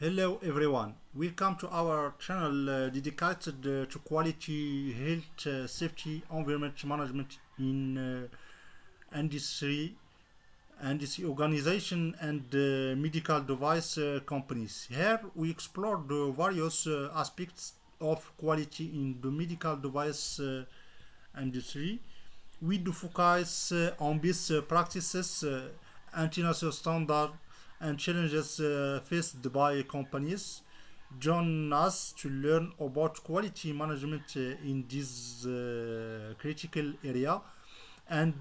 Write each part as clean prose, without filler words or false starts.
Hello everyone, welcome to our channel dedicated to quality, health, safety, environment management in industry, industry organization and medical device companies. Here we explore the various aspects of quality in the medical device industry. We do focus on best practices, international standard, and challenges faced by companies. Join us to learn about quality management in this critical area and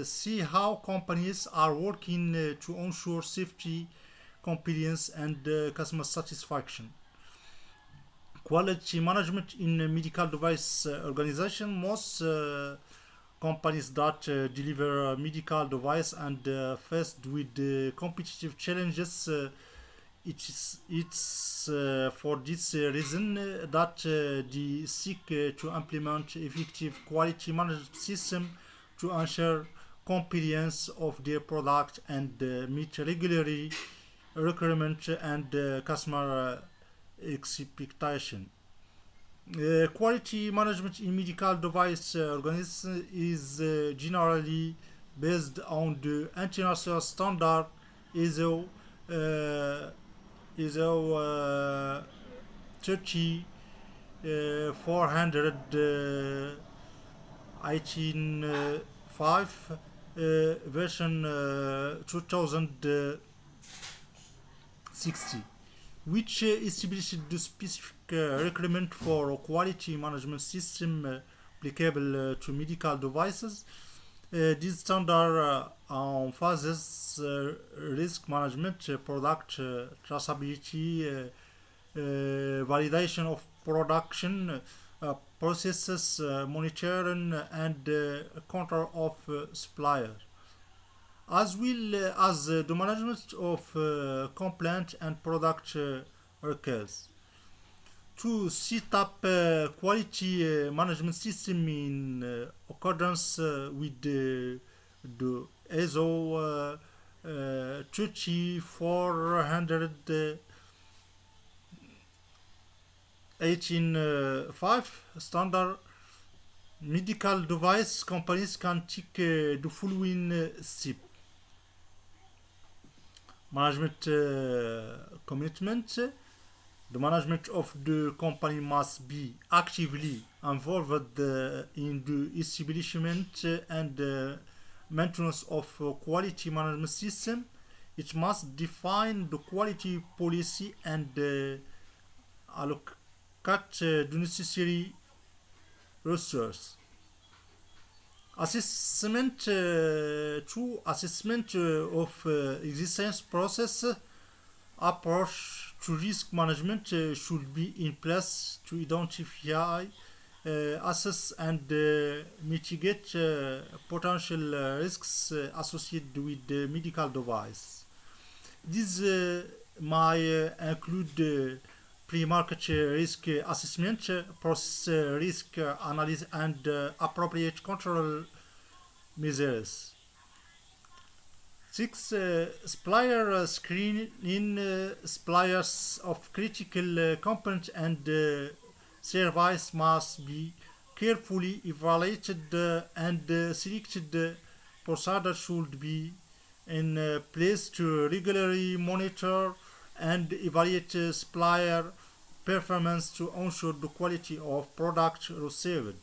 see how companies are working to ensure safety, compliance, and customer satisfaction. Quality management in a medical device organization. Most companies that deliver medical device and faced with competitive challenges. It's for this reason that they seek to implement effective quality management system to ensure compliance of their product and meet regulatory requirement and customer expectation. Quality management in medical device organization is generally based on the international standard ISO ISO 30 400 18 version 2060, which established the specific requirement for quality management system applicable to medical devices. This standard emphasizes risk management, product traceability, validation of production processes, monitoring, and control of supplier, as well as the management of complaint and product records. To set up a quality management system in accordance with the ISO 3400 18.5 standard, medical device companies can take the following step: management commitment. The management of the company must be actively involved in the establishment and maintenance of quality management system. It must define the quality policy and allocate the necessary resources. Assessment through assessment of existence process approach to risk management should be in place to identify, assess, and mitigate potential risks associated with the medical device. This might include pre-market risk assessment, process risk analysis, and appropriate control measures. Six, supplier screening. Suppliers of critical components and service must be carefully evaluated and selected. Procedures should be in place to regularly monitor and evaluate supplier performance to ensure the quality of product received.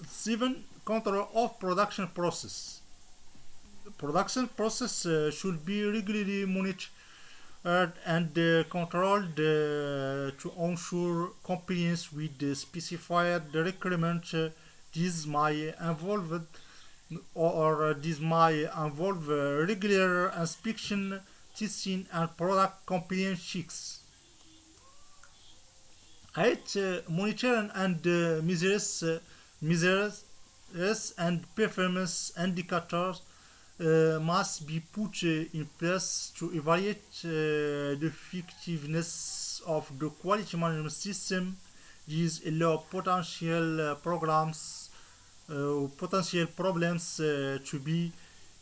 7. Control of production process. The production process should be regularly monitored and controlled to ensure compliance with the specified requirements. This might involve this might involve regular inspection, testing, and product compliance checks. 8. Monitoring and measures and performance indicators must be put in place to evaluate the effectiveness of the quality management system. These allow potential problems to be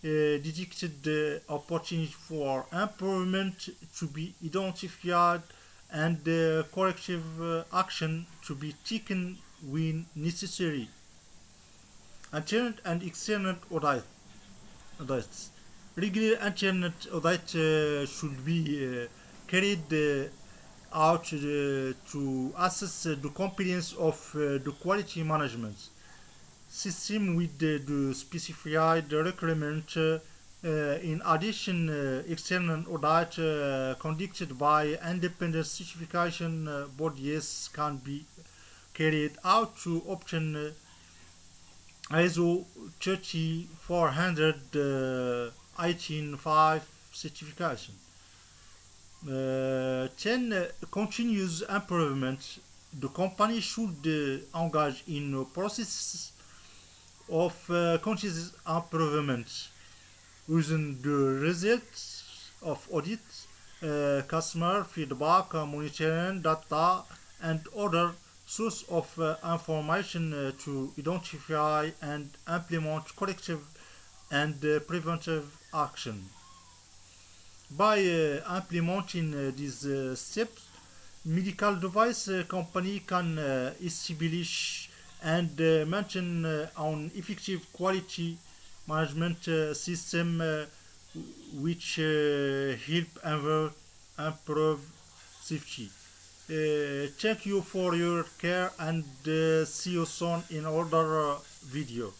detected opportunity for improvement to be identified and corrective action to be taken when necessary. Internal and external audits. Regular internal audit should be carried out to assess the compliance of the quality management system with the specified requirement. In addition, external audit conducted by independent certification bodies can be carried out to obtain ISO 3400 18.5 certification. 10. Continuous improvement. The company should engage in a process of continuous improvement using the results of audit, customer feedback, monitoring data, and other source of information to identify and implement corrective and preventive action. By implementing these steps, medical device company can establish and maintain an effective quality management system which help improve safety. Thank you for your care and see you soon in another video.